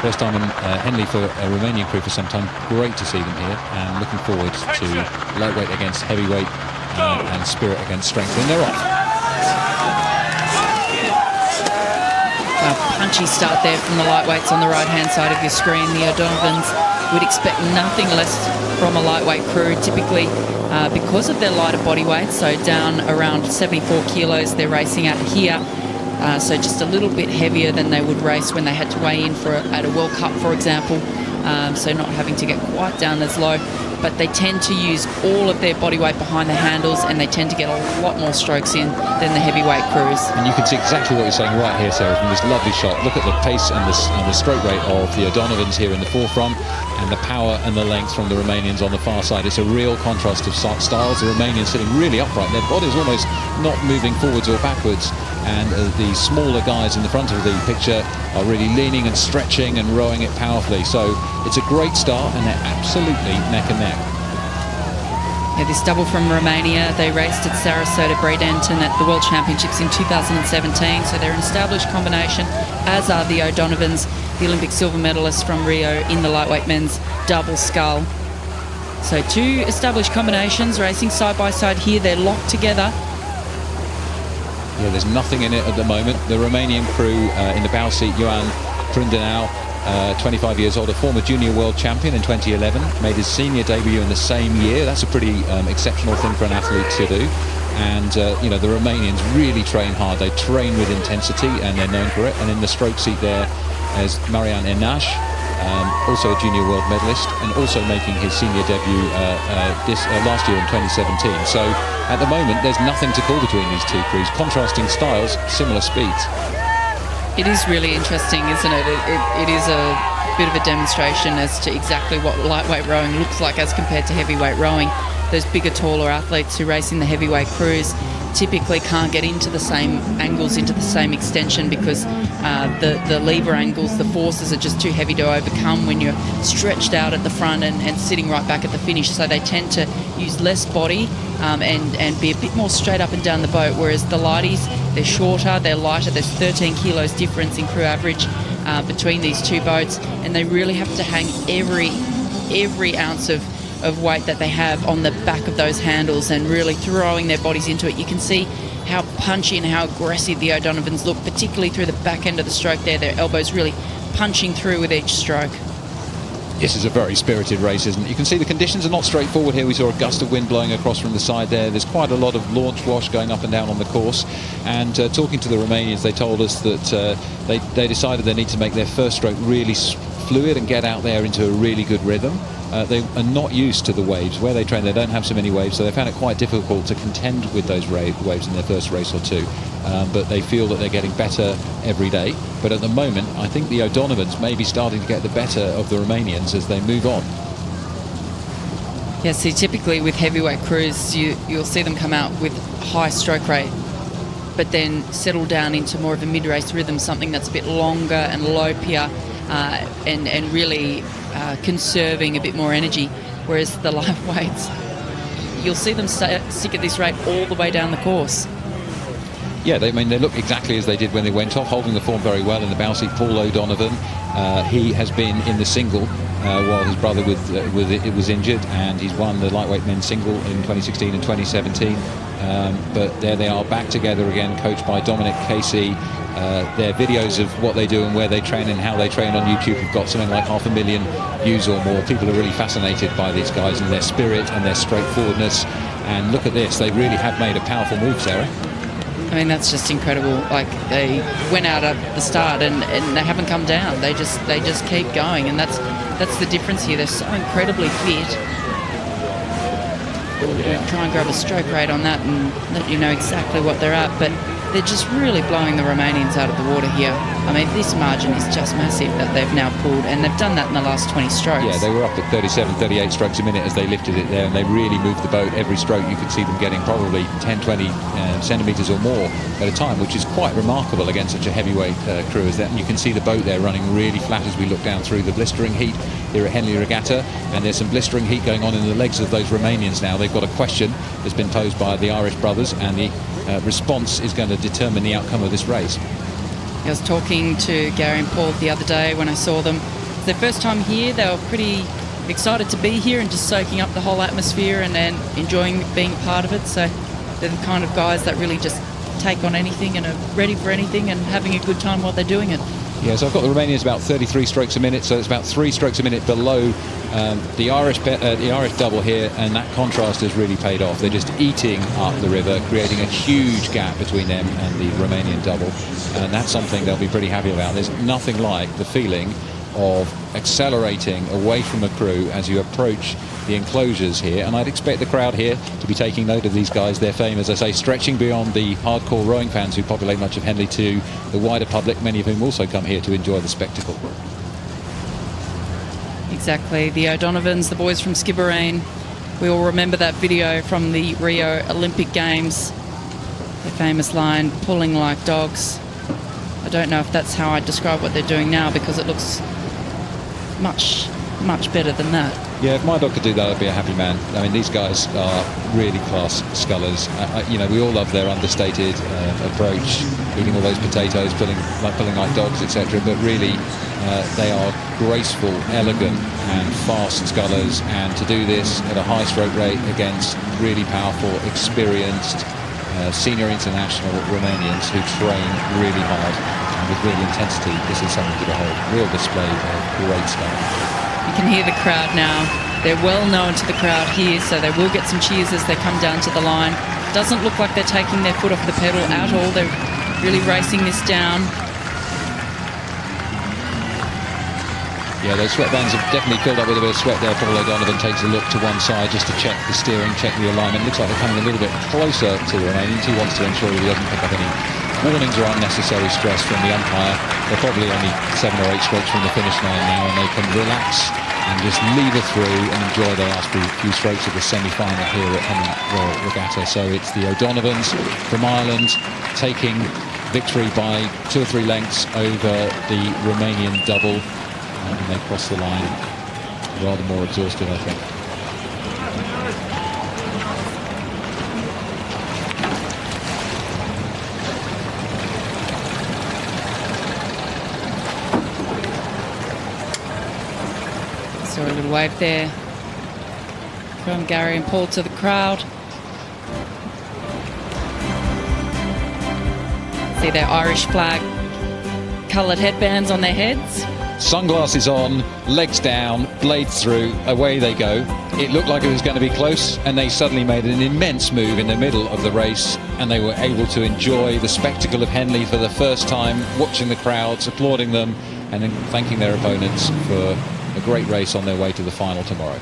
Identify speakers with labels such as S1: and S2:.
S1: First time in Henley for a Romanian crew for some time. Great to see them here, and looking forward to lightweight against heavyweight and spirit against strength when they're off.
S2: A punchy start there from the lightweights on the right-hand side of your screen. The O'Donovans would expect nothing less from a lightweight crew. Typically, because of their lighter body weight, so down around 74 kilos, they're racing out here. So just a little bit heavier than they would race when they had to weigh in at a World Cup, for example. So not having to get quite down as low. But they tend to use all of their body weight behind the handles, and they tend to get a lot more strokes in than the heavyweight crews.
S1: And you can see exactly what you're saying right here, Sarah, from this lovely shot. Look at the pace and the stroke rate of the O'Donovans here in the forefront, and the power and the length from the Romanians on the far side. It's a real contrast of styles. The Romanians sitting really upright, their bodies almost not moving forwards or backwards, and the smaller guys in the front of the picture are really leaning and stretching and rowing it powerfully. So it's a great start, and they're absolutely neck and neck.
S2: Yeah, this double from Romania, they raced at Sarasota Prundeanu at the World Championships in 2017, so they're an established combination, as are the O'Donovans, the Olympic silver medalists from Rio in the lightweight men's double scull. So two established combinations racing side by side here. They're locked together.
S1: Yeah, there's nothing in it at the moment. The Romanian crew in the bow seat, Prundeanu, 25 years old, a former junior world champion in 2011, made his senior debut in the same year. That's a pretty exceptional thing for an athlete to do. And you know, the Romanians really train hard. They train with intensity, and they're known for it. And in the stroke seat there is Prundeanu Enache, also a junior world medalist, and also making his senior debut last year in 2017. So at the moment, there's nothing to call between these two crews. Contrasting styles, similar speeds.
S2: It is really interesting, isn't it? It is a bit of a demonstration as to exactly what lightweight rowing looks like as compared to heavyweight rowing. Those bigger, taller athletes who race in the heavyweight crews typically can't get into the same angles, into the same extension, because the lever angles, the forces are just too heavy to overcome when you're stretched out at the front and sitting right back at the finish. So they tend to use less body and be a bit more straight up and down the boat, whereas the lighties, they're shorter, they're lighter. There's 13 kilos difference in crew average between these two boats, and they really have to hang every ounce of weight that they have on the back of those handles and really throwing their bodies into it. You can see how punchy and how aggressive the O'Donovans look, particularly through the back end of the stroke there. Their elbows really punching through with each stroke.
S1: This is a very spirited race, isn't it? You can see the conditions are not straightforward here. We saw a gust of wind blowing across from the side there. There's quite a lot of launch wash going up and down on the course. And talking to the Romanians, they told us that they decided they need to make their first stroke really fluid and get out there into a really good rhythm. They are not used to the waves. Where they train, they don't have so many waves, so they found it quite difficult to contend with those waves in their first race or two. But they feel that they're getting better every day. But at the moment, I think the O'Donovans may be starting to get the better of the Romanians as they move on.
S2: Yeah, see, typically with heavyweight crews, you'll see them come out with high stroke rate, but then settle down into more of a mid-race rhythm, something that's a bit longer and lopier, and really conserving a bit more energy, whereas the lightweights, you'll see them stick at this rate all the way down the course.
S1: Yeah, they look exactly as they did when they went off, holding the form very well in the bow seat. Paul O'Donovan, he has been in the single while his brother was injured, and he's won the lightweight men's single in 2016 and 2017. But there they are back together again, coached by Dominic Casey. Their videos of what they do and where they train and how they train on YouTube have got something like 500,000 views or more. People are really fascinated by these guys and their spirit and their straightforwardness. And look at this, they really have made a powerful move, Sarah.
S2: I mean, that's just incredible. Like, they went out at the start and they haven't come down. They just keep going, and that's the difference here. They're so incredibly fit. We'll try and grab a stroke rate on that and let you know exactly what they're at, but they're just really blowing the Romanians out of the water here. I mean, this margin is just massive that they've now pulled, and they've done that in the last 20 strokes. Yeah,
S1: they were up at 37, 38 strokes a minute as they lifted it there, and they really moved the boat. Every stroke you could see them getting probably 10, 20 centimetres or more at a time, which is quite remarkable against such a heavyweight crew as that. And you can see the boat there running really flat as we look down through the blistering heat here at Henley Regatta, and there's some blistering heat going on in the legs of those Romanians now. They've got a question that's been posed by the Irish brothers, and the response is going to determine the outcome of this race.
S2: I was talking to Gary and Paul the other day when I saw them. It's their first time here. They were pretty excited to be here and just soaking up the whole atmosphere and then enjoying being part of it. So they're the kind of guys that really just take on anything and are ready for anything and having a good time while they're doing it.
S1: Yeah, so I've got the Romanians about 33 strokes a minute, so it's about 3 strokes a minute below the Irish double here, and that contrast has really paid off. They're just eating up the river, creating a huge gap between them and the Romanian double, and that's something they'll be pretty happy about. There's nothing like the feeling of accelerating away from the crew as you approach the enclosures here, and I'd expect the crowd here to be taking note of these guys. Their fame, as I say, stretching beyond the hardcore rowing fans who populate much of Henley to the wider public, many of whom also come here to enjoy the spectacle.
S2: Exactly. The O'Donovans, the boys from Skibbereen, we all remember that video from the Rio Olympic Games, the famous line, pulling like dogs. I don't know if that's how I'd describe what they're doing now, because it looks much better than that.
S1: Yeah, if my dog could do that, I'd be a happy man. I mean, these guys are really class scullers. You know, we all love their understated approach, eating all those potatoes, pulling like dogs, etc. But really, they are graceful, elegant, and fast scullers. And to do this at a high stroke rate against really powerful, experienced, senior international Romanians who train really hard and with real intensity, this is something to behold. Real display of great style.
S2: You can hear the crowd now. They're well known to the crowd here, so they will get some cheers as they come down to the line. Doesn't look like they're taking their foot off the pedal at all. They're really racing this down.
S1: Yeah, those sweatbands have definitely filled up with a bit of sweat there. Paul O'Donovan takes a look to one side just to check the steering, check the alignment. Looks like they're coming a little bit closer to the Romanians. He wants to ensure that he doesn't pick up any warnings or unnecessary stress from the umpire. They're probably only 7 or 8 strokes from the finish line now, and they can relax and just lever through and enjoy the last few strokes of the semi-final here at Henley Royal Regatta. So it's the O'Donovans from Ireland taking victory by 2 or 3 lengths over the Romanian double, and they cross the line rather more exhausted, I think.
S2: Saw a little wave there from Gary and Paul to the crowd. See their Irish flag coloured headbands on their heads.
S1: Sunglasses on, legs down, blades through, away they go. It looked like it was going to be close, and they suddenly made an immense move in the middle of the race, and they were able to enjoy the spectacle of Henley for the first time, watching the crowds, applauding them, and then thanking their opponents for a great race on their way to the final tomorrow.